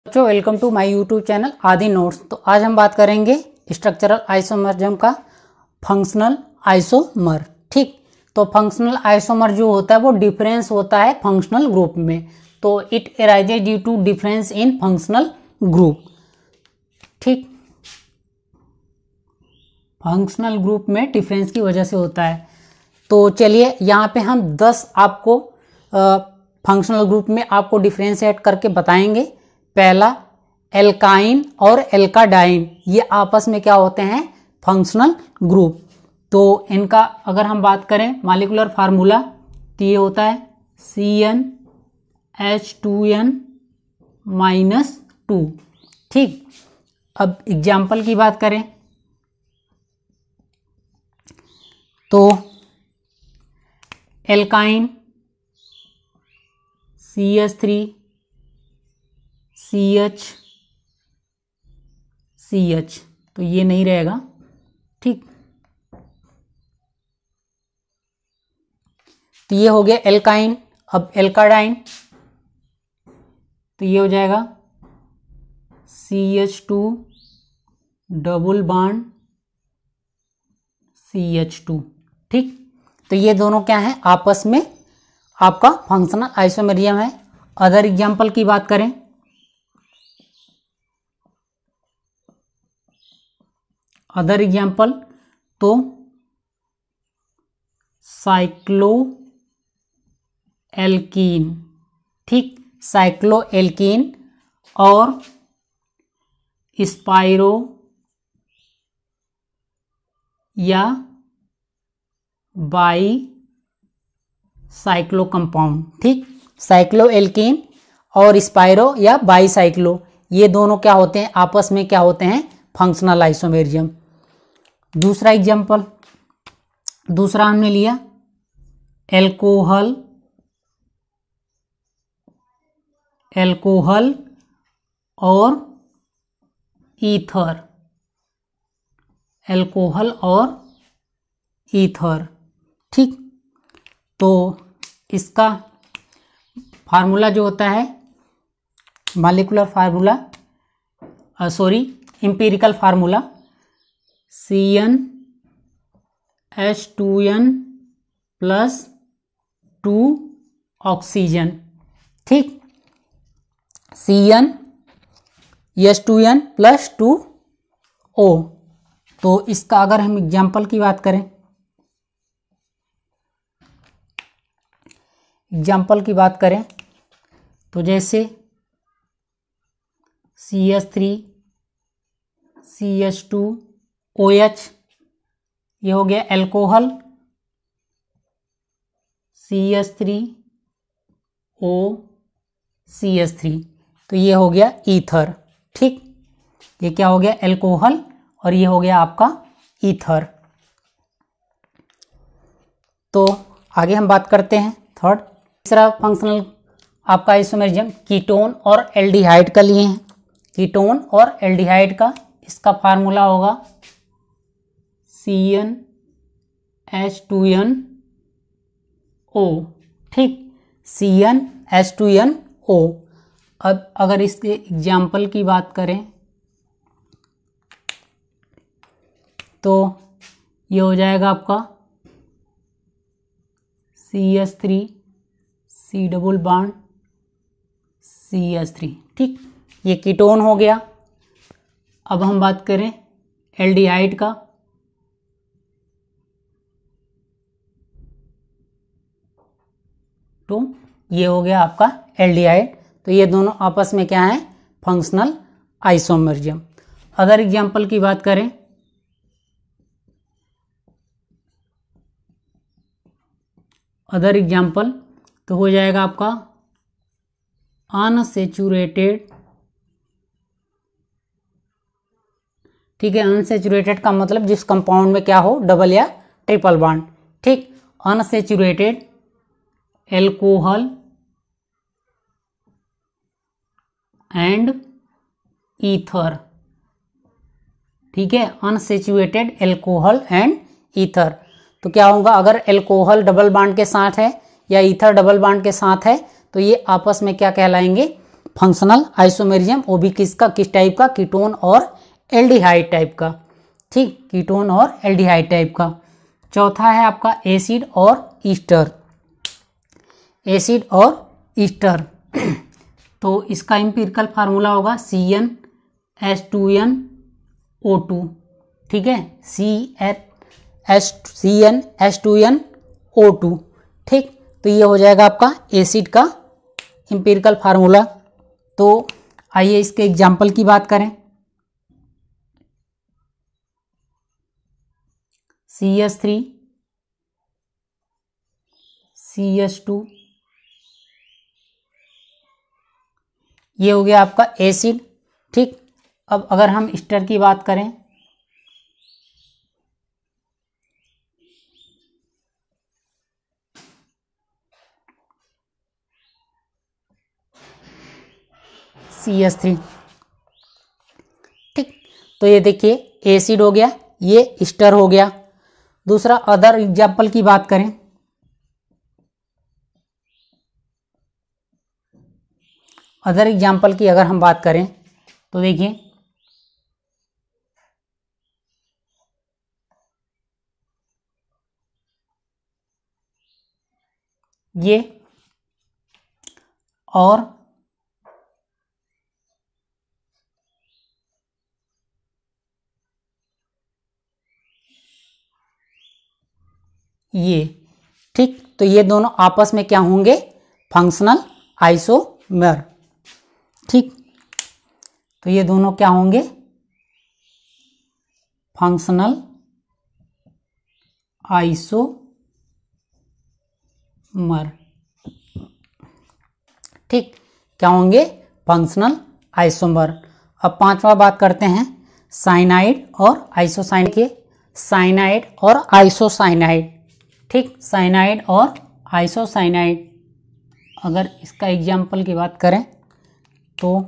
बच्चों welcome to my YouTube channel Aadi notes. तो आज हम बात करेंगे स्ट्रक्चरल आइसोमरिज्म का फंक्शनल आइसोमर। ठीक, तो फंक्शनल आइसोमर जो होता है वो डिफरेंस होता है फंक्शनल ग्रुप में। तो it arises due to difference in functional group. ठीक, फंक्शनल ग्रुप में डिफरेंस की वजह से होता है। तो चलिए यहाँ पे हम 10 आपको फंक्शनल ग्रुप में आपको डिफरेंशिएट करके बताएंगे। पहला, एल्काइन और एल्काडाइन, ये आपस में क्या होते हैं? Functional group. तो इनका अगर हम बात करें मॉलिक्यूलर फार्मूला तो ये होता है CnH2n-2। ठीक, अब एग्जाम्पल की बात करें तो एल्काइन CH3CH तो ये नहीं रहेगा। ठीक, तो ये हो गया एल्काइन। अब एल्काडाइन तो ये हो जाएगा CH2 डबल बॉन्ड CH2। ठीक, तो ये दोनों क्या है? आपस में आपका फंक्शनल आइसोमेरिज्म है। अदर एग्जाम्पल की बात करें तो साइक्लोएल्कीन। ठीक, साइक्लोएल्कीन और स्पाइरो या बाई साइक्लो कंपाउंड। ठीक, साइक्लोएल्कीन और स्पाइरो या बाई साइक्लो, ये दोनों क्या होते हैं? आपस में क्या होते हैं? Functional isomerism. दूसरा एग्जाम्पल, दूसरा हमने लिया एल्कोहल और ईथर। एल्कोहल और ईथर। ठीक, तो इसका फार्मूला जो होता है molecular formula empirical formula CnH2n+2 oxygen. ठीक, CnH2n+2O। तो इसका अगर हम एग्जाम्पल की बात करें तो जैसे CH3CH2OH, ये हो गया एल्कोहल, CH3OCH3 तो ये हो गया ईथर। ठीक, ये क्या हो गया? एल्कोहल और ये हो गया आपका ईथर। तो आगे हम बात करते हैं थर्ड, तीसरा फंक्शनल आपका आइसोमेरिज्म कीटोन और एल्डिहाइड का लिए हैं। कीटोन और एल्डिहाइड का इसका फार्मूला होगा CnH2nO। ठीक, CnH2nO। अब अगर इसके एग्जाम्पल की बात करें तो ये हो जाएगा आपका CH3C डबल बॉन्ड CH3। ठीक, ये कीटोन हो गया। अब हम बात करें एल्डिहाइड का तो ये हो गया आपका एल्डिहाइड। तो ये दोनों आपस में क्या है? Functional isomerism. अदर एग्जाम्पल की बात करें तो हो जाएगा आपका अनसैचुरेटेड। ठीक है, अनसैचुरेटेड का मतलब जिस कंपाउंड में क्या हो? डबल या ट्रिपल बॉन्ड। ठीक, अनसैचुरेटेड एल्कोहल एंड ईथर। ठीक है, अनसैचुरेटेड एल्कोहल एंड ईथर। तो क्या होगा? अगर एल्कोहल डबल बॉन्ड के साथ है या ईथर डबल बॉन्ड के साथ है तो ये आपस में क्या कहलाएंगे? फंक्शनल आइसोमेरिज्म, वो भी किसका, किस टाइप का, कीटोन और एल्डिहाइड टाइप का। ठीक, कीटोन और एल्डिहाइड टाइप का। चौथा है आपका एसिड और ईस्टर, एसिड और ईस्टर। तो इसका एम्पिरिकल फार्मूला होगा CnH2nO2। ठीक है, CnH2nO2। ठीक, तो ये हो जाएगा आपका एसिड का एम्पिरिकल फार्मूला। तो आइए इसके एग्जाम्पल की बात करें। CH3 CH2, ये हो गया आपका एसिड। ठीक, अब अगर हम ईस्टर की बात करें, CH3। ठीक, तो ये देखिए एसिड हो गया, ये ईस्टर हो गया। दूसरा अदर एग्जाम्पल की बात करें, अदर एग्जाम्पल की अगर हम बात करें तो देखिए ये और ये। ठीक, तो ये दोनों आपस में क्या होंगे, फंक्शनल आइसोमर। ठीक, तो ये दोनों क्या होंगे, फंक्शनल आइसोमर। ठीक, क्या होंगे, फंक्शनल आइसोमर। अब पांचवा बात करते हैं साइनाइड और आइसोसाइनाइड के, साइनाइड और आइसोसाइनाइड। ठीक, साइनाइड और आइसोसाइनाइड, अगर इसका एग्जाम्पल की बात करें तो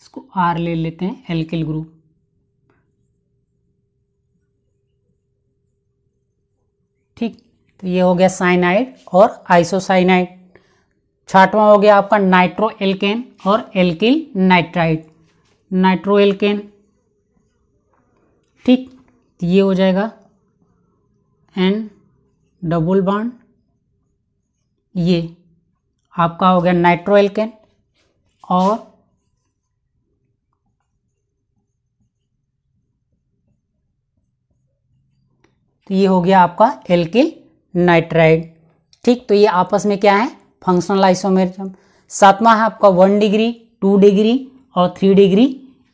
इसको R ले लेते हैं, एल्किल ग्रुप। ठीक, तो ये हो गया साइनाइड और आइसोसाइनाइड। छठवां हो गया आपका नाइट्रो एल्केन और एल्किल नाइट्राइड, नाइट्रो एल्केन। ठीक, तो ये हो जाएगा N डबल बॉन्ड, ये आपका हो गया नाइट्रो एल्केन, और तो ये हो गया आपका एल्किल नाइट्राइड। ठीक, तो ये आपस में क्या है, फंक्शनल आइसोमेरिज्म। सातवां है आपका 1 डिग्री, 2 डिग्री और 3 डिग्री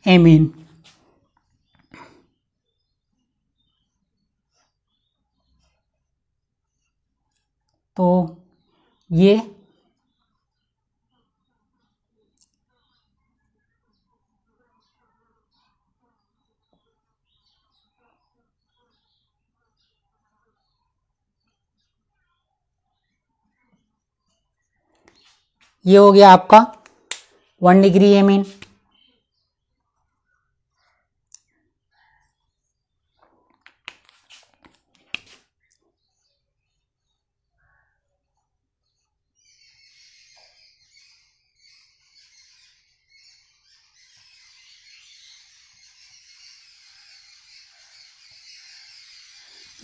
एमीन। तो ये हो गया आपका 1 डिग्री एमीन।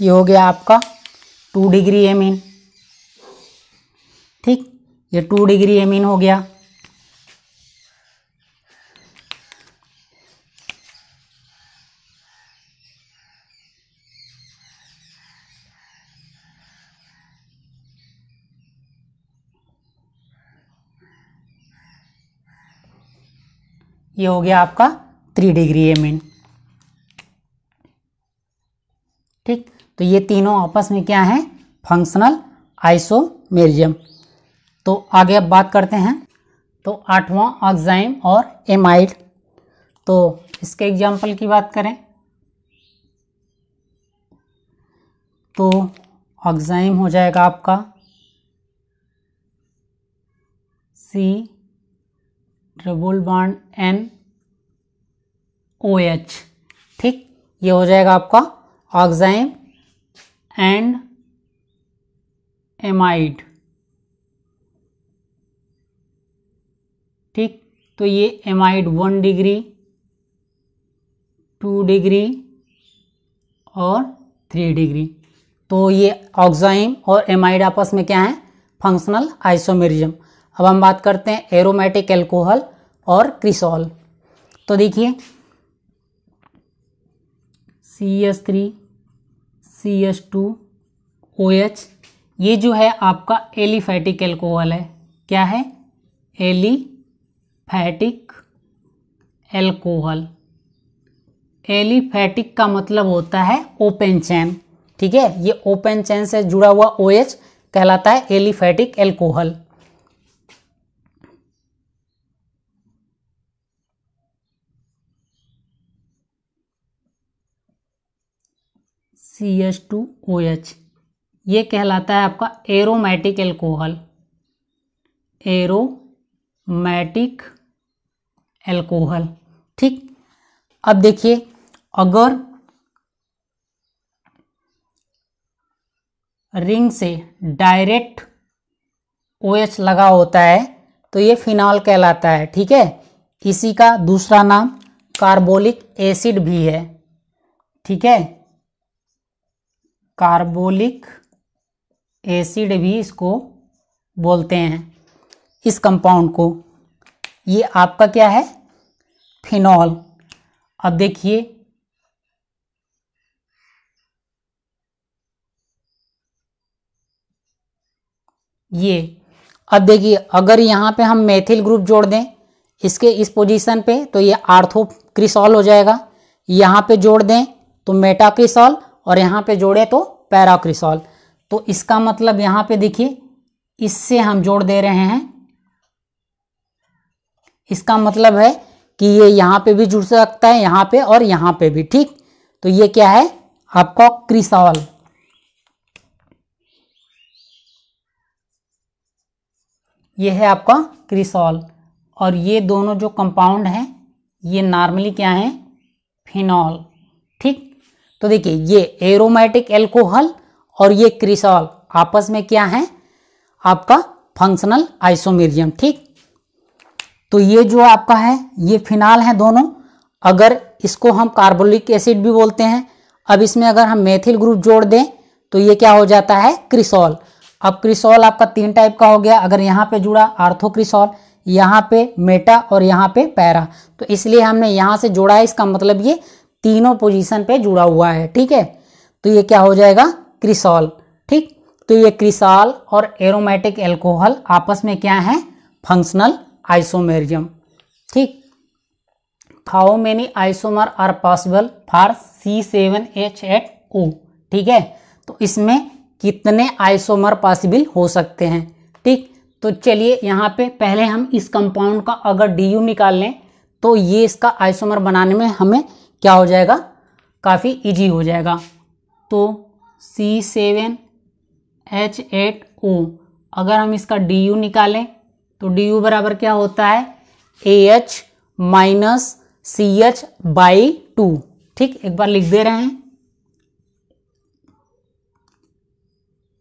ये हो गया आपका 2 डिग्री एमीन। ठीक, ये 2 डिग्री एमीन हो गया। ये हो गया आपका 3 डिग्री एमीन। ठीक, तो ये तीनों आपस में क्या है, फंक्शनल आइसोमेरिज्म। तो आगे अब बात करते हैं, तो आठवां ऑक्साइम और एमाइड। तो इसके एग्जाम्पल की बात करें तो ऑक्साइम हो जाएगा आपका C डबल बॉन्ड NOH, ठीक। ये हो जाएगा आपका ऑक्साइम एंड एमाइड, ठीक। तो ये एमाइड 1 डिग्री, 2 डिग्री और 3 डिग्री। तो ये ऑक्साइम और एमाइड आपस में क्या है, फंक्शनल आइसोमेरिज्म। अब हम बात करते हैं एरोमेटिक एल्कोहल और क्रिसॉल। तो देखिए CH3 CH2OH, ये जो है आपका एलिफैटिक एल्कोहल है। क्या है, एलिफैटिक एल्कोहल। एलिफैटिक का मतलब होता है ओपन चेन, ठीक है। ये ओपन चेन से जुड़ा हुआ OH कहलाता है एलिफैटिक एल्कोहल। CH2OH ये कहलाता है आपका एरोमेटिक एल्कोहल, एरोमेटिक एल्कोहल, ठीक। अब देखिए, अगर रिंग से डायरेक्ट OH लगा होता है तो ये फिनॉल कहलाता है, ठीक है। इसी का दूसरा नाम कार्बोलिक एसिड भी है, ठीक है। कार्बोलिक एसिड भी इसको बोलते हैं, इस कंपाउंड को। ये आपका क्या है, फिनॉल। अब देखिए ये, अब देखिए अगर यहाँ पे हम मेथिल ग्रुप जोड़ दें इसके इस पोजीशन पे तो ये आर्थोक्रिसॉल हो जाएगा। यहाँ पे जोड़ दें तो मेटाक्रिसॉल और यहाँ पे जोड़े तो पैराक्रिसॉल। तो इसका मतलब यहाँ पे देखिए इससे हम जोड़ दे रहे हैं, इसका मतलब है कि ये यहाँ पे भी जुड़ सकता है, यहाँ पे और यहाँ पे भी, ठीक। तो ये क्या है आपका क्रिसॉल। ये है आपका क्रिसॉल। और ये दोनों जो कंपाउंड हैं ये नॉर्मली क्या है, फिनॉल, ठीक। तो देखिए ये एरोमेटिक एल्कोहल और ये क्रिसॉल आपस में क्या है, आपका फंक्शनल आइसोमेरिज्म, ठीक। तो ये जो आपका है ये फिनॉल है दोनों। अगर इसको हम कार्बोलिक एसिड भी बोलते हैं। अब इसमें अगर हम मेथिल ग्रुप जोड़ दें तो ये क्या हो जाता है, क्रिसॉल। अब क्रिसॉल आपका 3 टाइप का हो गया। अगर यहाँ पे जुड़ा आर्थोक्रिसॉल, यहाँ पे मेटा और यहाँ पे पैरा, तो इसलिए हमने यहाँ से जोड़ा है। इसका मतलब ये तीनों पोजीशन पे जुड़ा हुआ है, ठीक है। तो ये क्या हो जाएगा, क्रिसॉल, ठीक। तो ये क्रिसॉल और एरोमेटिक एल्कोहल आपस में क्या है, फंक्शनल आइसोमेरिज्म, ठीक। How many isomer are possible for C7H8O, ठीक है। तो इसमें कितने आइसोमर पॉसिबल हो सकते हैं, ठीक। तो चलिए यहाँ पे पहले हम इस कंपाउंड का अगर DU निकाल लें तो ये इसका आइसोमर बनाने में हमें क्या हो जाएगा, काफ़ी इजी हो जाएगा। तो C7H8O अगर हम इसका DU निकालें तो DU बराबर क्या होता है, AH माइनस CH/2, ठीक। एक बार लिख दे रहे हैं,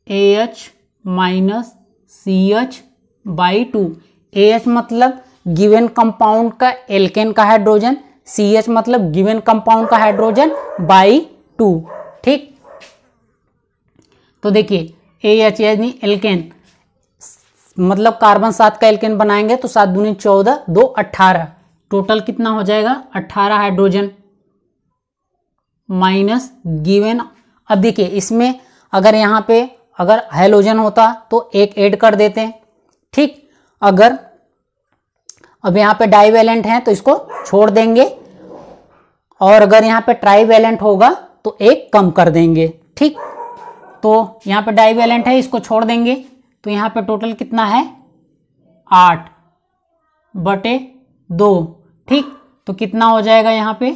AH माइनस CH/2। AH मतलब गिवन कंपाउंड का एल्केन का हाइड्रोजन, CH मतलब गिवन कंपाउंड का हाइड्रोजन बाई 2, ठीक। तो देखिए AH यानी एल्केन मतलब कार्बन 7 का एल्केन बनाएंगे तो 7 दूनी 14, 2 18, टोटल कितना हो जाएगा 18 हाइड्रोजन माइनस गिवन। अब देखिए इसमें अगर यहाँ पे अगर हैलोजन होता तो एक ऐड कर देते हैं, ठीक। अगर अब यहाँ पे डाईवैलेंट है तो इसको छोड़ देंगे और अगर यहाँ पे ट्राईवैलेंट होगा तो एक कम कर देंगे, ठीक। तो यहाँ पे डाईवैलेंट है, इसको छोड़ देंगे तो यहाँ पे टोटल कितना है 8/2, ठीक। तो कितना हो जाएगा यहाँ पे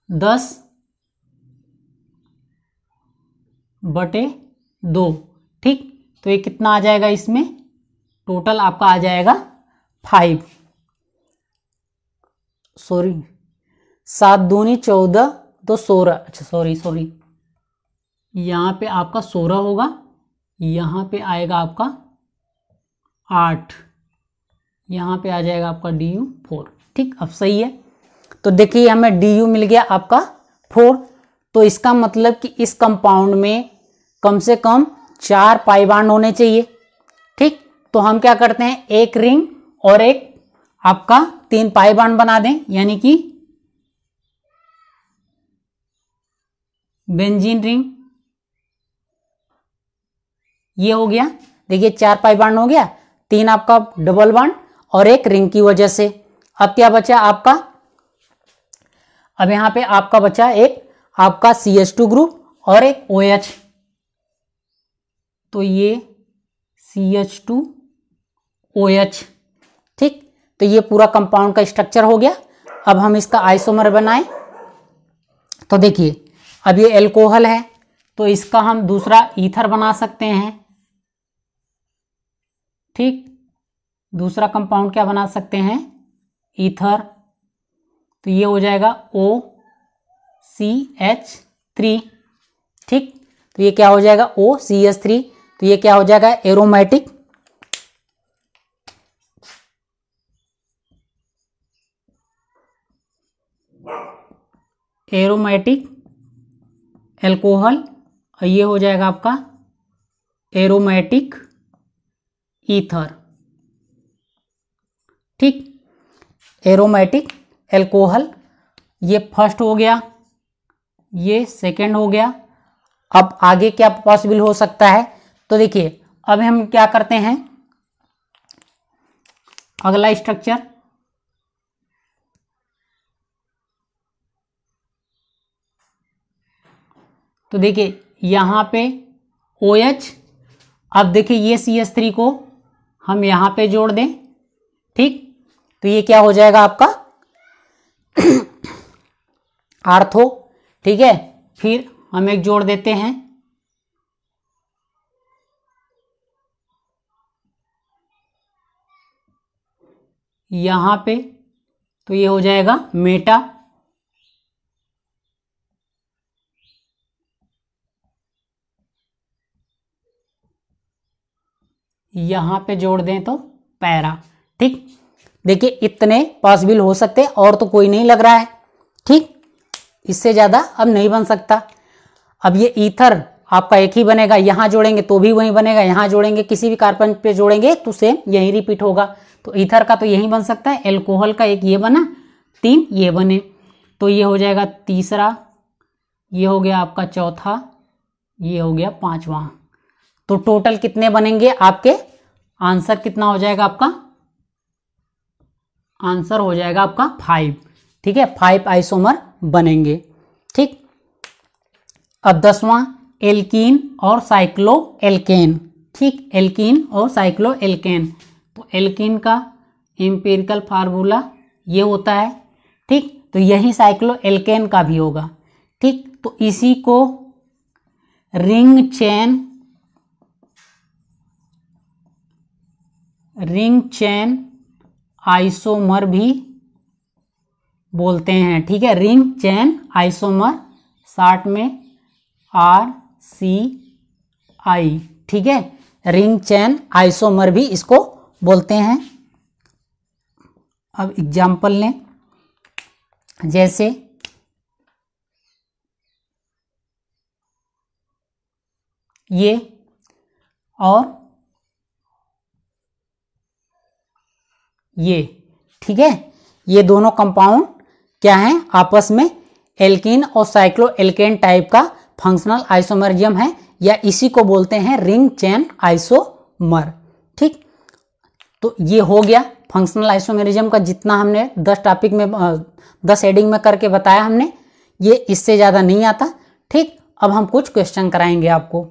10/2, ठीक। तो ये कितना आ जाएगा, इसमें टोटल आपका आ जाएगा 5। सॉरी 7 दूनी 14 तो 16, अच्छा सॉरी यहाँ पे आपका 16 होगा, यहाँ पे आएगा आपका 8, यहाँ पे आ जाएगा आपका DU 4। ठीक, अब सही है। तो देखिए हमें DU मिल गया आपका 4। तो इसका मतलब कि इस कंपाउंड में कम से कम 4 पाई बॉन्ड होने चाहिए। ठीक, तो हम क्या करते हैं, एक रिंग और एक आपका 3 पाई बॉन्ड बना दें, यानी कि बेंजीन रिंग ये हो गया। देखिए 4 पाई बॉन्ड हो गया, 3 आपका डबल बॉन्ड और एक रिंग की वजह से। अब क्या बचा आपका, अब यहां पे आपका बचा एक आपका CH2 ग्रुप और एक OH। तो ये CH2OH। ठीक, तो ये पूरा कंपाउंड का स्ट्रक्चर हो गया। अब हम इसका आइसोमर बनाएं। तो देखिए अब ये एल्कोहल है, तो इसका हम दूसरा ईथर बना सकते हैं। ठीक, दूसरा कंपाउंड क्या बना सकते हैं, ईथर। तो ये हो जाएगा OCH3। ठीक, तो ये क्या हो जाएगा OCH3। तो ये क्या हो जाएगा एरोमेटिक एल्कोहल, और ये हो जाएगा आपका एरोमेटिक ईथर। ठीक, एरोमेटिक एल्कोहल ये फर्स्ट हो गया, ये सेकंड हो गया। अब आगे क्या पॉसिबल हो सकता है, तो देखिए अब हम क्या करते हैं, अगला स्ट्रक्चर। तो देखिए यहां पे OH, अब देखिए ये CH3 को हम यहां पे जोड़ दें। ठीक, तो ये क्या हो जाएगा आपका आर्थो। ठीक है, फिर हम एक जोड़ देते हैं, यहां पे, तो ये हो जाएगा मेटा। यहां पे जोड़ दें तो पैरा। ठीक, देखिए इतने पॉसिबल हो सकते हैं, और तो कोई नहीं लग रहा है। ठीक, इससे ज्यादा अब नहीं बन सकता। अब ये ईथर आपका एक ही बनेगा, यहां जोड़ेंगे तो भी वही बनेगा, यहां जोड़ेंगे किसी भी कार्बन पे जोड़ेंगे तो सेम यही रिपीट होगा। तो ईथर का तो यही बन सकता है, एल्कोहल का एक ये बना, 3 ये बने, तो ये हो जाएगा तीसरा, ये हो गया आपका चौथा, ये हो गया 5वां। तो टोटल कितने बनेंगे आपके, आंसर कितना हो जाएगा आपका, आंसर हो जाएगा आपका 5। ठीक है, 5 आइसोमर बनेंगे। ठीक, अब 10वां एल्कीन और साइक्लो एल्केन। ठीक, एल्कीन और साइक्लो एल्केन। तो एल्कीन का एम्पिरिकल फार्मूला ये होता है। ठीक, तो यही साइक्लो एल्केन का भी होगा। ठीक, तो इसी को रिंग चेन आइसोमर भी बोलते हैं। ठीक है, रिंग चेन आइसोमर, शॉर्ट में RCI। ठीक है, रिंग चेन आइसोमर भी इसको बोलते हैं। अब एग्जाम्पल लें, जैसे ये और ये। ठीक है, ये दोनों कंपाउंड क्या हैं, आपस में एल्कीन और साइक्लो एल्केन टाइप का फंक्शनल आइसोमरिज्म है, या इसी को बोलते हैं रिंग चेन आइसोमर। ठीक, तो ये हो गया फंक्शनल आइसोमरिज्म का, जितना हमने 10 टॉपिक में 10 हेडिंग में करके बताया हमने, ये इससे ज़्यादा नहीं आता। ठीक, अब हम कुछ क्वेश्चन कराएंगे आपको।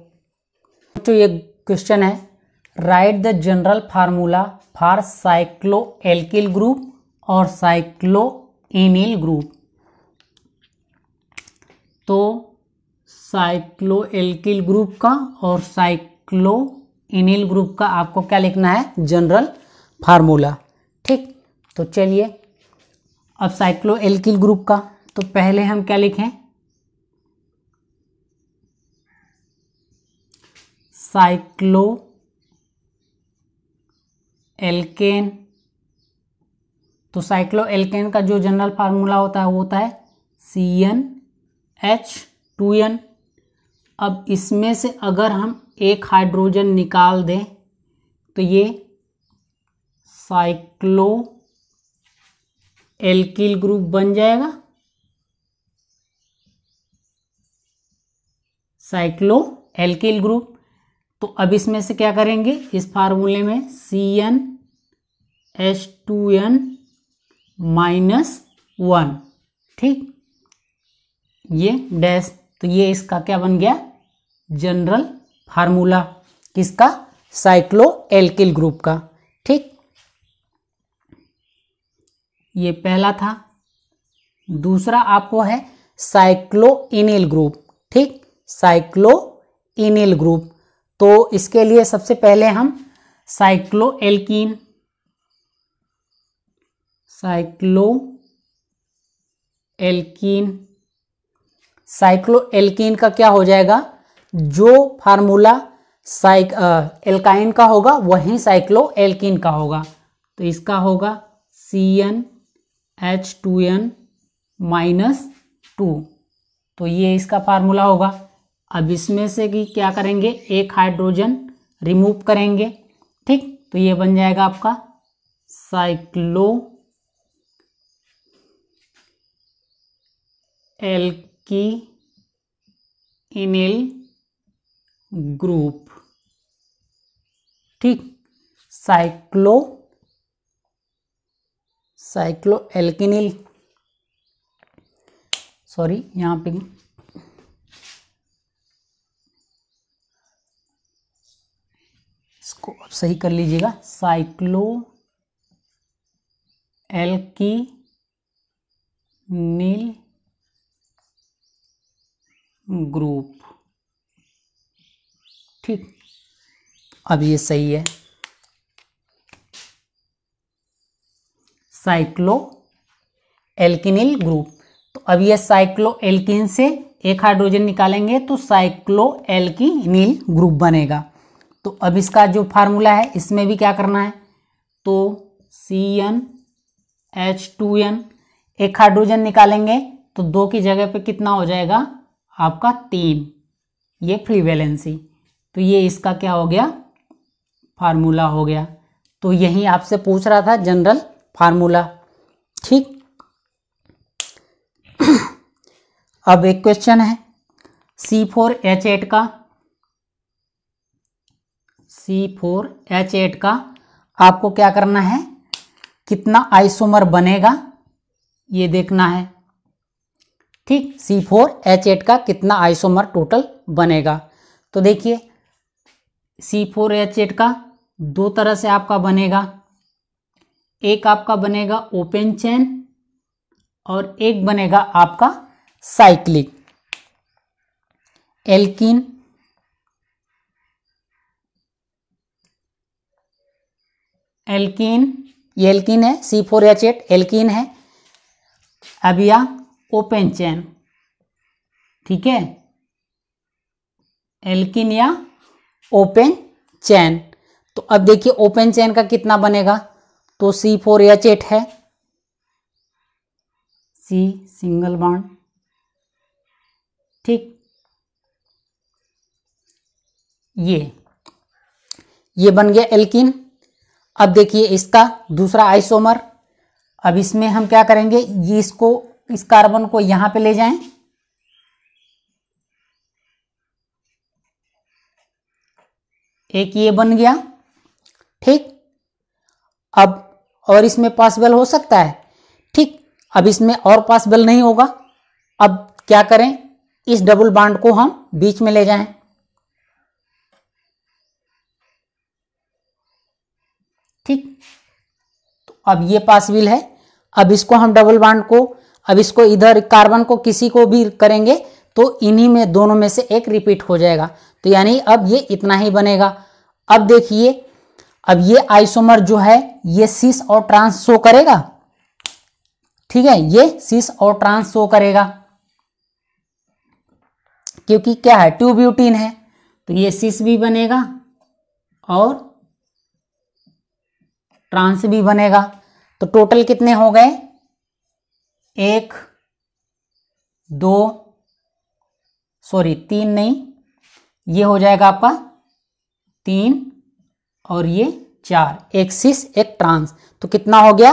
तो ये क्वेश्चन है, right the general formula for cyclo alkyl group और साइक्लो इनिल ग्रुप। तो साइक्लो एल्किल ग्रुप का और साइक्लो इनिल ग्रुप का आपको क्या लिखना है, जनरल फार्मूला। ठीक, तो चलिए अब साइक्लो एल्किल ग्रुप का, तो पहले हम क्या लिखें, साइक्लो एल्केन। तो साइक्लो एल्केन का जो जनरल फार्मूला होता है वो होता है CnH2n। अब इसमें से अगर हम एक हाइड्रोजन निकाल दें तो ये साइक्लो एल्किल ग्रुप बन जाएगा, साइक्लो एल्किल ग्रुप। तो अब इसमें से क्या करेंगे, इस फार्मूले में CnH2n -1, ठीक, ये डैश। तो ये इसका क्या बन गया, जनरल फार्मूला, किसका, साइक्लो एल्किल ग्रुप का, ठीक। ये पहला था। दूसरा आपको है साइक्लो इनिल ग्रुप, ठीक, साइक्लो इनिल ग्रुप। तो इसके लिए सबसे पहले हम cyclo alkene, cyclo alkene, cyclo alkene का क्या हो जाएगा, जो फार्मूला एल्काइन का होगा वही साइक्लो एल्कीन का होगा। तो इसका होगा CnH2n -2। तो ये इसका फार्मूला होगा। अब इसमें से कि क्या करेंगे, एक हाइड्रोजन रिमूव करेंगे, ठीक। तो ये बन जाएगा आपका साइक्लो एल्कीनिल ग्रुप, ठीक, साइक्लो एल्कीनिल, सॉरी यहाँ पे इसको अब सही कर लीजिएगा, साइक्लो एल्कीनिल ग्रुप, ठीक। अब ये सही है, साइक्लो एल्किनिल ग्रुप। तो अब ये साइक्लो एल्किन से एक हाइड्रोजन निकालेंगे तो साइक्लो एल्किनिल ग्रुप बनेगा। तो अब इसका जो फार्मूला है इसमें भी क्या करना है, तो CnH2n, एक हाइड्रोजन निकालेंगे तो 2 की जगह पे कितना हो जाएगा आपका 3, ये फ्री वैलेंसी। तो ये इसका क्या हो गया, फार्मूला हो गया। तो यही आपसे पूछ रहा था जनरल फार्मूला, ठीक। अब एक क्वेश्चन है C4H8 का, C4H8 का आपको क्या करना है, कितना आइसोमर बनेगा ये देखना है, ठीक। C4H8 का कितना आइसोमर टोटल बनेगा। तो देखिए C4H8 का 2 तरह से आपका बनेगा, एक आपका बनेगा ओपन चेन और एक बनेगा आपका साइक्लिक एल्कीन। ये एल्कीन है, C4H8 एल्कीन है। अब यह ओपन चेन, ठीक है, एल्कीन या ओपन चेन। तो अब देखिए ओपन चेन का कितना बनेगा, तो C4H8 है, C सिंगल बॉन्ड, ठीक। ये बन गया एल्कीन। अब देखिए इसका दूसरा आइसोमर, अब इसमें हम क्या करेंगे, ये इसको, इस कार्बन को यहां पे ले जाएं, एक ये बन गया, ठीक। अब और इसमें पॉसिबल हो सकता है, ठीक। अब इसमें और पॉसिबल नहीं होगा। अब क्या करें, इस डबल बॉन्ड को हम बीच में ले जाएं, ठीक। तो अब ये पॉसिबल है। अब इसको हम डबल बॉन्ड को, अब इसको इधर कार्बन को किसी को भी करेंगे तो इन्हीं में दोनों में से एक रिपीट हो जाएगा। तो यानी अब ये इतना ही बनेगा। अब देखिए, अब ये आइसोमर जो है ये सिस और ट्रांस शो करेगा, ठीक है, ये सिस और ट्रांस शो करेगा क्योंकि क्या है, 2 ब्यूटीन है, तो ये सिस भी बनेगा और ट्रांस भी बनेगा। तो टोटल कितने हो गए, 1 2 3 नहीं, ये हो जाएगा आपका 3 और ये 4, एक सिस एक ट्रांस, तो कितना हो गया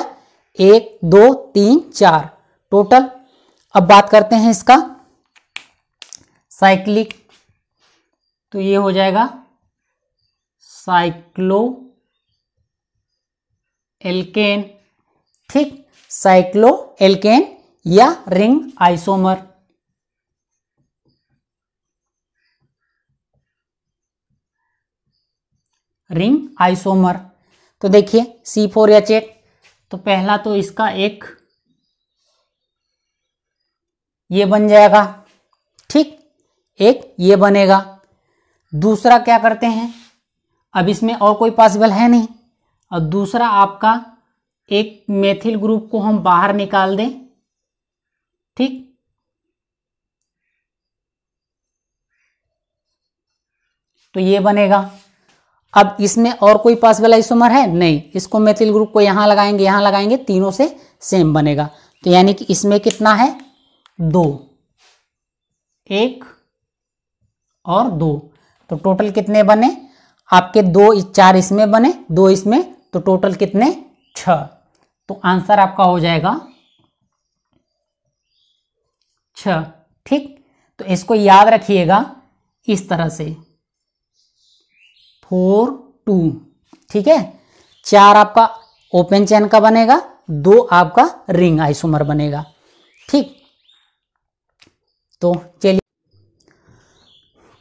1 2 3 4 टोटल। अब बात करते हैं इसका साइक्लिक, तो ये हो जाएगा साइक्लो एल्केन, ठीक, साइक्लो एल्केन या रिंग आइसोमर। रिंग आइसोमर, तो देखिए C4H8, तो पहला तो इसका एक ये बन जाएगा, ठीक, एक ये बनेगा। दूसरा क्या करते हैं, अब इसमें और कोई पॉसिबल है नहीं, अब दूसरा आपका एक मेथिल ग्रुप को हम बाहर निकाल दें, ठीक, तो ये बनेगा। अब इसमें और कोई पॉसिबल आइसोमर है नहीं, इसको मेथिल ग्रुप को यहां लगाएंगे, तीनों से सेम बनेगा, तो यानी कि इसमें कितना है 2, 1 और 2, तो टोटल कितने बने आपके 2 4 इसमें बने, 2 इसमें, तो टोटल कितने 6, तो आंसर आपका हो जाएगा 6, ठीक। तो इसको याद रखिएगा इस तरह से 4 2, ठीक है, 4 आपका ओपन चेन का बनेगा, 2 आपका रिंग आइसोमर बनेगा, ठीक। तो चलिए,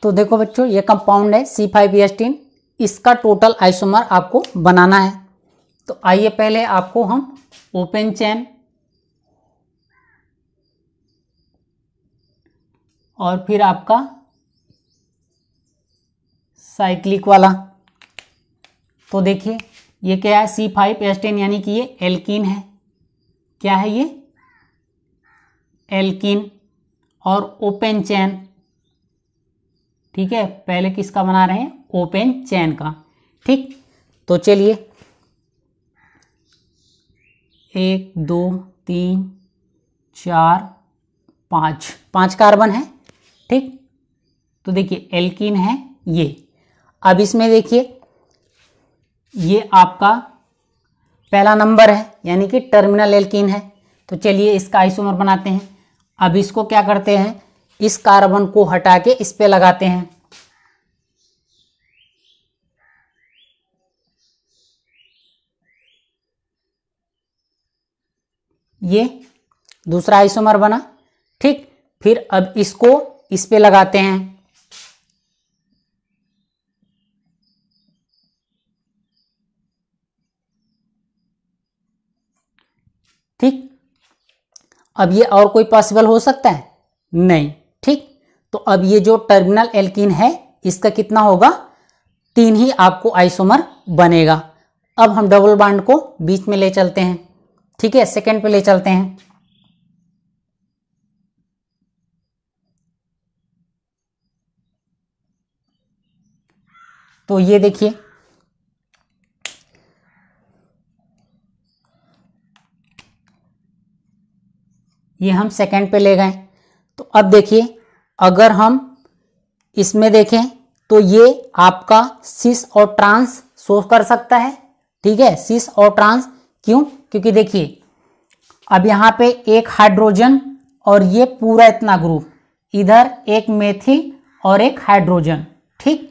तो देखो बच्चों ये कंपाउंड है C5H10, इसका टोटल आइसोमर आपको बनाना है। तो आइए पहले आपको हम ओपन चेन और फिर आपका साइक्लिक वाला, तो देखिए ये क्या है C5H10 यानी कि ये एल्कीन है, क्या है ये एल्कीन और ओपन चेन, ठीक है, पहले किसका बना रहे हैं ओपन चेन का, ठीक। तो चलिए 1 2 3 4 5 कार्बन है, ठीक। तो देखिए एल्कीन है ये, अब इसमें देखिए ये आपका पहला नंबर है यानी कि टर्मिनल एल्कीन है, तो चलिए इसका आइसोमर बनाते हैं। अब इसको क्या करते हैं, इस कार्बन को हटा के इस पे लगाते हैं, ये दूसरा आइसोमर बना, ठीक। फिर अब इसको इस पे लगाते हैं, ठीक। अब ये और कोई पॉसिबल हो सकता है नहीं, ठीक। तो अब ये जो टर्मिनल एल्कीन है इसका कितना होगा 3 ही आपको आइसोमर बनेगा। अब हम डबल बॉन्ड को बीच में ले चलते हैं, ठीक है, सेकंड पे ले चलते हैं, तो ये देखिए ये हम सेकंड पे ले गए। तो अब देखिए अगर हम इसमें देखें तो ये आपका सिस और ट्रांस शो कर सकता है, ठीक है, सिस और ट्रांस, क्यों, क्योंकि देखिए अब यहाँ पे एक हाइड्रोजन और ये पूरा इतना ग्रुप, इधर एक मेथिल और एक हाइड्रोजन, ठीक,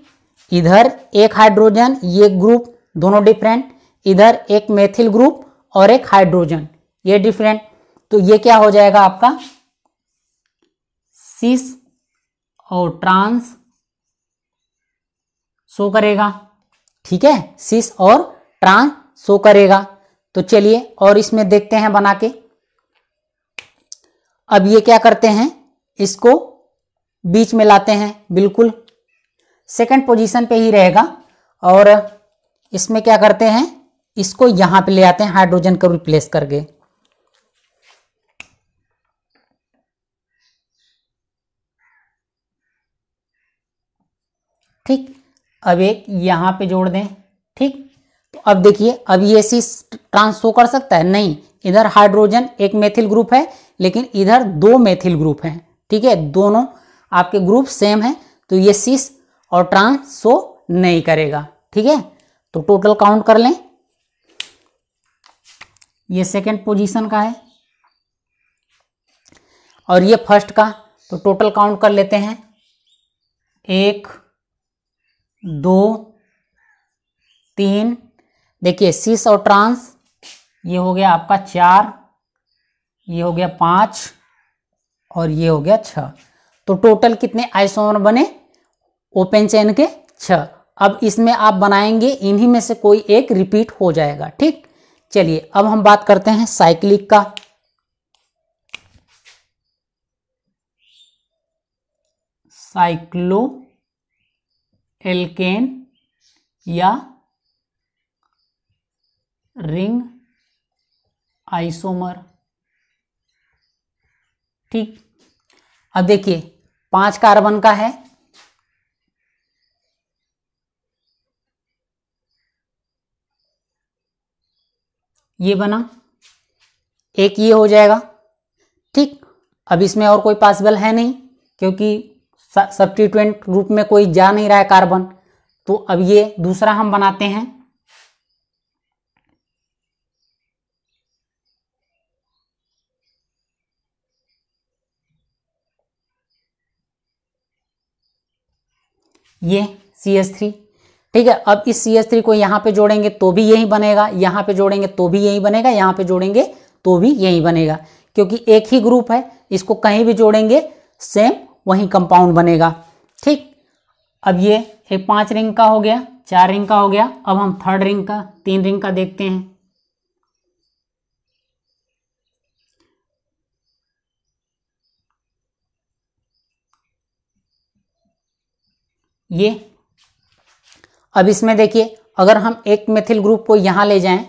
इधर एक हाइड्रोजन ये ग्रुप दोनों डिफरेंट, इधर एक मेथिल ग्रुप और एक हाइड्रोजन ये डिफरेंट, तो ये क्या हो जाएगा आपका सिस और ट्रांस शो करेगा, ठीक है, सिस और ट्रांस शो करेगा। तो चलिए और इसमें देखते हैं बना के। अब ये क्या करते हैं, इसको बीच में लाते हैं, बिल्कुल सेकंड पोजीशन पे ही रहेगा, और इसमें क्या करते हैं, इसको यहां पे ले आते हैं हाइड्रोजन को रिप्लेस करके, ठीक, अब एक यहाँ पे जोड़ दें। ठीक, तो अब देखिए, अब ये सी ट्रांस शो कर सकता है? नहीं, इधर हाइड्रोजन एक मेथिल ग्रुप है लेकिन इधर 2 मेथिल ग्रुप हैं। ठीक है, दोनों आपके ग्रुप सेम है, तो ये सिस और ट्रांस शो नहीं करेगा। ठीक है, तो टोटल काउंट कर लें। ये सेकंड पोजीशन का है और ये फर्स्ट का, तो टोटल काउंट कर लेते हैं। 1 2 3, देखिए सिस और ट्रांस, ये हो गया आपका 4, ये हो गया 5 और ये हो गया 6। तो टोटल कितने आइसोमर बने ओपन चेन के? 6। अब इसमें आप बनाएंगे, इन्हीं में से कोई एक रिपीट हो जाएगा। ठीक, चलिए अब हम बात करते हैं साइक्लिक का। साइक्लो एल्केन या रिंग आइसोमर। ठीक, अब देखिए 5 कार्बन का है, ये बना, एक ये हो जाएगा। ठीक, अब इसमें और कोई पॉसिबल है नहीं क्योंकि सब्स्टिट्यूएंट ग्रुप में कोई जा नहीं रहा है कार्बन, तो अब ये दूसरा हम बनाते हैं। ये CH3। ठीक है, अब इस CH3 को यहाँ पे जोड़ेंगे तो भी यही बनेगा, यहाँ पे जोड़ेंगे तो भी यही बनेगा, यहाँ पे जोड़ेंगे तो भी यही बनेगा, क्योंकि एक ही ग्रुप है, इसको कहीं भी जोड़ेंगे सेम वही कंपाउंड बनेगा। ठीक, अब ये एक 5 रिंग का हो गया, 4 रिंग का हो गया। अब हम थर्ड रिंग का, 3 रिंग का देखते हैं। ये अब इसमें देखिए, अगर हम एक मेथिल ग्रुप को यहां ले जाएं,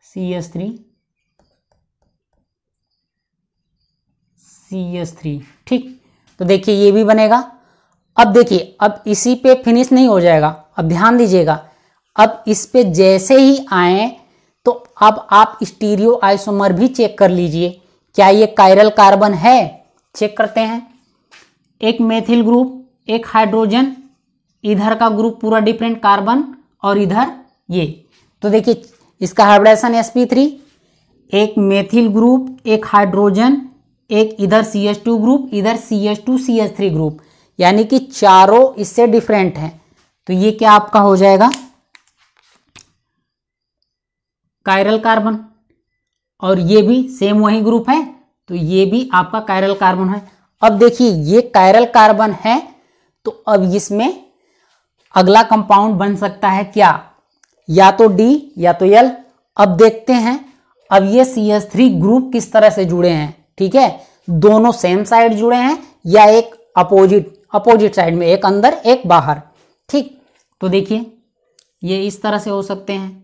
CH3 CH3। ठीक, तो देखिए ये भी बनेगा। अब देखिए, अब इसी पे फिनिश नहीं हो जाएगा, अब ध्यान दीजिएगा, अब इस पे जैसे ही आए तो अब आप स्टीरियो आइसोमर भी चेक कर लीजिए, क्या ये कायरल कार्बन है? चेक करते हैं। एक मेथिल ग्रुप, एक हाइड्रोजन, इधर का ग्रुप पूरा डिफरेंट कार्बन और इधर ये, तो देखिए इसका हाइब्रिडेशन sp3, एक मेथिल ग्रुप, एक हाइड्रोजन, एक इधर CH2 ग्रुप, इधर CH2 CH3 ग्रुप, यानी कि चारों इससे डिफरेंट हैं। तो ये क्या आपका हो जाएगा? Chiral carbon. और ये भी सेम वही ग्रुप है, तो ये भी आपका कायरल कार्बन है। अब देखिए ये कायरल कार्बन है, तो अब इसमें अगला कंपाउंड बन सकता है क्या? या तो D या तो L। अब देखते हैं, अब ये CH3 ग्रुप किस तरह से जुड़े हैं। ठीक है, दोनों सेम साइड जुड़े हैं या एक अपोजिट साइड में, एक अंदर एक बाहर। ठीक, तो देखिए ये इस तरह से हो सकते हैं।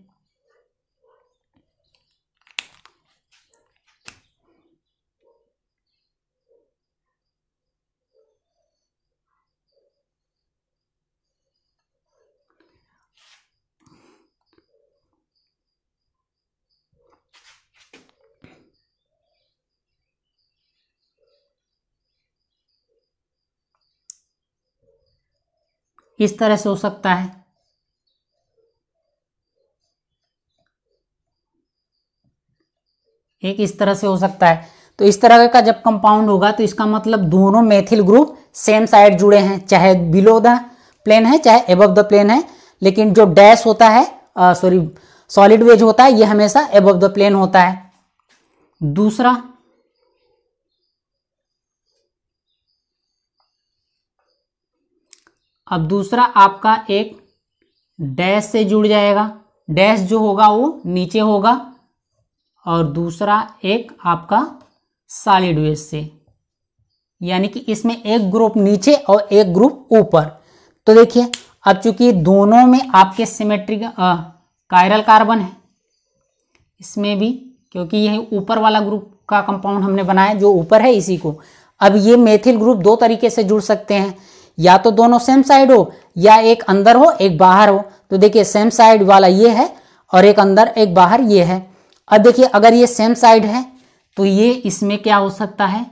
इस तरह से हो सकता है। एक इस तरह से हो सकता है। तो इस तरह का जब कंपाउंड होगा तो इसका मतलब दोनों मेथिल ग्रुप सेम साइड जुड़े हैं, चाहे बिलो द प्लेन है चाहे एबव द प्लेन है। लेकिन जो डैश होता है, सॉलिड वेज होता है, ये हमेशा एबव द प्लेन होता है। दूसरा, अब दूसरा आपका एक डैश से जुड़ जाएगा, डैश जो होगा वो नीचे होगा, और दूसरा एक आपका सॉलिड वेज से, यानी कि इसमें एक ग्रुप नीचे और एक ग्रुप ऊपर। तो देखिए अब चूंकि दोनों में आपके सिमेट्रिक कायरल कार्बन है, इसमें भी, क्योंकि यह ऊपर वाला ग्रुप का कंपाउंड हमने बनाया, जो ऊपर है इसी को। अब ये मेथिल ग्रुप दो तरीके से जुड़ सकते हैं, या तो दोनों सेम साइड हो या एक अंदर हो एक बाहर हो। तो देखिए सेम साइड वाला ये है और एक अंदर एक बाहर ये है। अब देखिए अगर ये सेम साइड है तो ये इसमें क्या हो सकता है,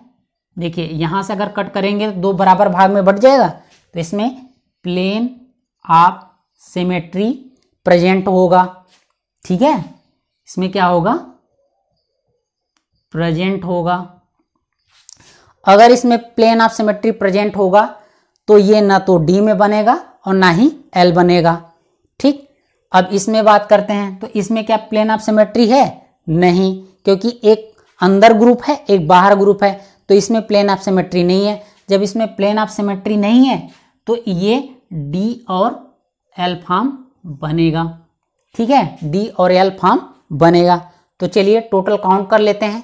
देखिए यहां से अगर कट करेंगे तो दो बराबर भाग में बट जाएगा, तो इसमें प्लेन ऑफ सिमेट्री प्रेजेंट होगा। ठीक है, इसमें क्या होगा, प्रेजेंट होगा। अगर इसमें प्लेन ऑफ सिमेट्री प्रेजेंट होगा तो ये ना तो डी में बनेगा और ना ही एल बनेगा। ठीक, अब इसमें बात करते हैं, तो इसमें क्या प्लेन ऑफ सिमेट्री है, नहीं, क्योंकि एक अंदर ग्रुप है एक बाहर ग्रुप है, तो इसमें प्लेन ऑफ सिमेट्री नहीं है। जब इसमें प्लेन ऑफ सिमेट्री नहीं है तो ये डी और एल फॉर्म बनेगा। ठीक है, डी और एल फॉर्म बनेगा। तो चलिए टोटल काउंट कर लेते हैं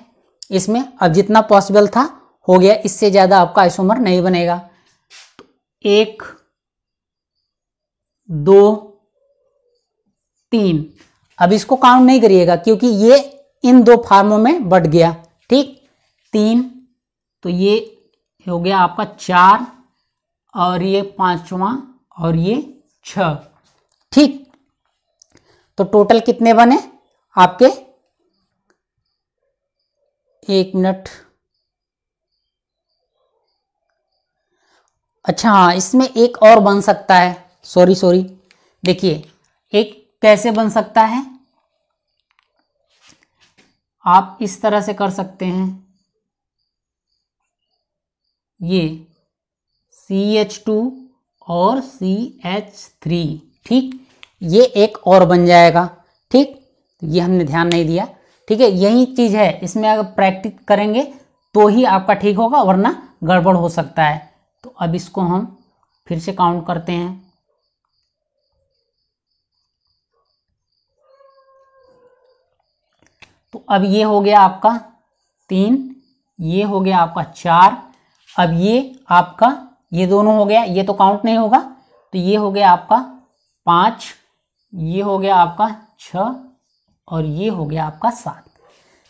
इसमें। अब जितना पॉसिबल था हो गया, इससे ज्यादा आपका आइसोमर नहीं बनेगा। तो 1 2 3, अब इसको काउंट नहीं करिएगा क्योंकि ये इन दो फार्मों में बट गया। ठीक, 3, तो ये हो गया आपका 4 और ये 5वां और ये 6। ठीक, तो टोटल कितने बने आपके, 1 मिनट, अच्छा हाँ, इसमें एक और बन सकता है, सॉरी, देखिए एक कैसे बन सकता है, आप इस तरह से कर सकते हैं, ये CH2 और CH3। ठीक, ये एक और बन जाएगा। ठीक, ये हमने ध्यान नहीं दिया। ठीक है, यही चीज है, इसमें अगर प्रैक्टिस करेंगे तो ही आपका ठीक होगा, वरना गड़बड़ हो सकता है। तो अब इसको हम फिर से काउंट करते हैं। तो अब ये हो गया आपका 3, ये हो गया आपका 4, अब ये आपका ये दोनों हो गया, ये तो काउंट नहीं होगा, तो ये हो गया आपका 5, ये हो गया आपका 6 और ये हो गया आपका 7।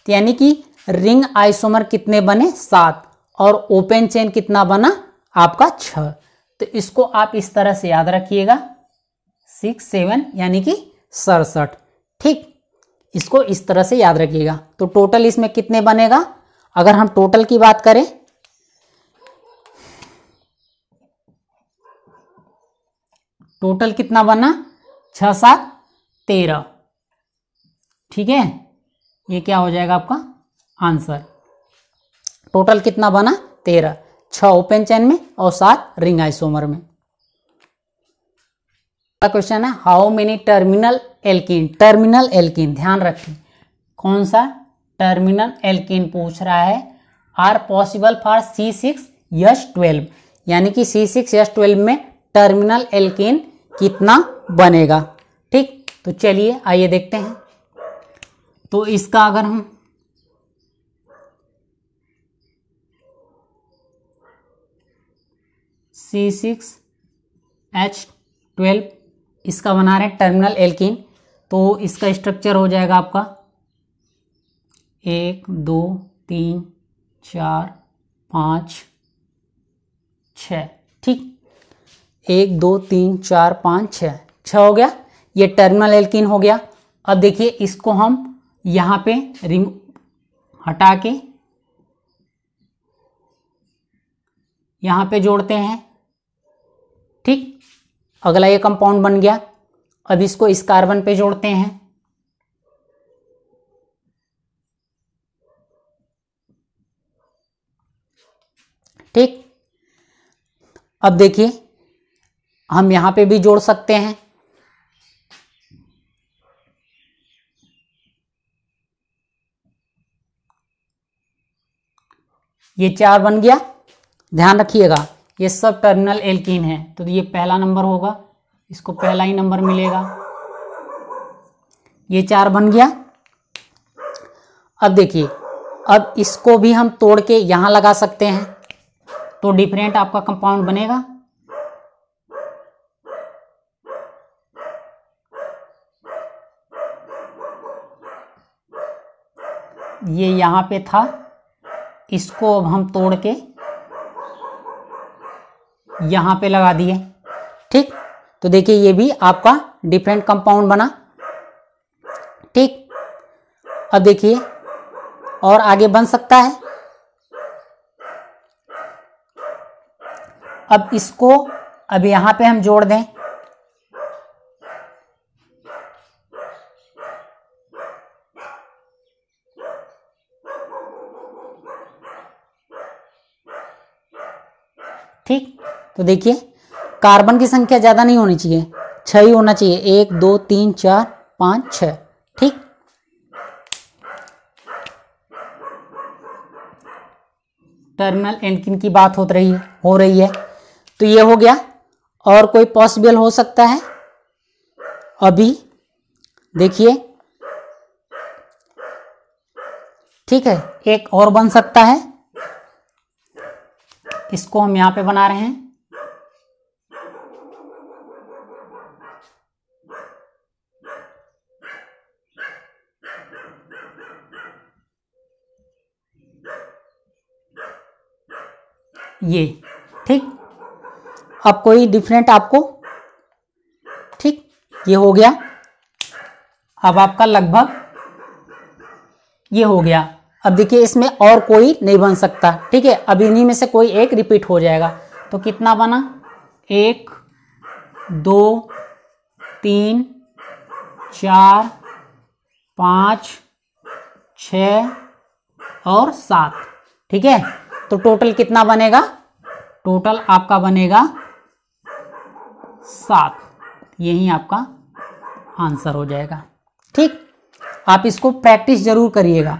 तो यानी कि रिंग आइसोमर कितने बने, 7, और ओपन चेन कितना बना आपका 6। तो इसको आप इस तरह से याद रखिएगा, 6 7 यानी कि 67। ठीक, इसको इस तरह से याद रखिएगा। तो टोटल इसमें कितने बनेगा, अगर हम टोटल की बात करें, टोटल कितना बना, 6 7 13। ठीक है, ये क्या हो जाएगा आपका आंसर। टोटल कितना बना, 13, 6 ओपन चेन में और 7 रिंग आइसोमर में। क्वेश्चन है, how many terminal alkene, terminal alkene ध्यान रखें, कौन सा टर्मिनल एल्कीन पूछ रहा है, आर पॉसिबल फॉर C6H12, यानी कि C6H12 में टर्मिनल एल्कीन कितना बनेगा। ठीक, तो चलिए आइए देखते हैं। तो इसका अगर हम C6H12 इसका बना रहे हैं टर्मिनल एल्कीन, तो इसका स्ट्रक्चर हो जाएगा आपका 1 2 3 4 5 6। ठीक, 1 2 3 4 5 6 हो गया, ये टर्मिनल एल्कीन हो गया। अब देखिए इसको हम यहाँ पे हटा के यहाँ पे जोड़ते हैं। ठीक, अगला ये कंपाउंड बन गया। अब इसको इस कार्बन पे जोड़ते हैं। ठीक, अब देखिए हम यहां पे भी जोड़ सकते हैं। ये 4 बन गया। ध्यान रखिएगा ये सब टर्मिनल एल्कीन है, तो ये पहला नंबर होगा, इसको पहला ही नंबर मिलेगा। ये 4 बन गया। अब देखिए, अब इसको भी हम तोड़ के यहां लगा सकते हैं, तो डिफरेंट आपका कंपाउंड बनेगा। ये यहाँ पे था, इसको अब हम तोड़ के यहाँ पे लगा दिए। ठीक, तो देखिए ये भी आपका डिफरेंट कंपाउंड बना। ठीक, अब देखिए और आगे बन सकता है। अब इसको अब यहाँ पे हम जोड़ दें। ठीक, तो देखिए कार्बन की संख्या ज्यादा नहीं होनी चाहिए, 6 ही होना चाहिए। 1 2 3 4 5 6। ठीक, टर्मिनल एल्कीन की बात हो रही है। तो ये हो गया। और कोई पॉसिबल हो सकता है? अभी देखिए, ठीक है, एक और बन सकता है। इसको हम यहां पे बना रहे हैं। ये ठीक, अब कोई डिफरेंट आपको, ठीक, ये हो गया। अब आपका लगभग ये हो गया। अब देखिए इसमें और कोई नहीं बन सकता। ठीक है, अब इन्हीं में से कोई एक रिपीट हो जाएगा। तो कितना बना? 1 2 3 4 5 6 और 7। ठीक है, तो टोटल कितना बनेगा? टोटल आपका बनेगा 7। यही आपका आंसर हो जाएगा। ठीक, आप इसको प्रैक्टिस जरूर करिएगा।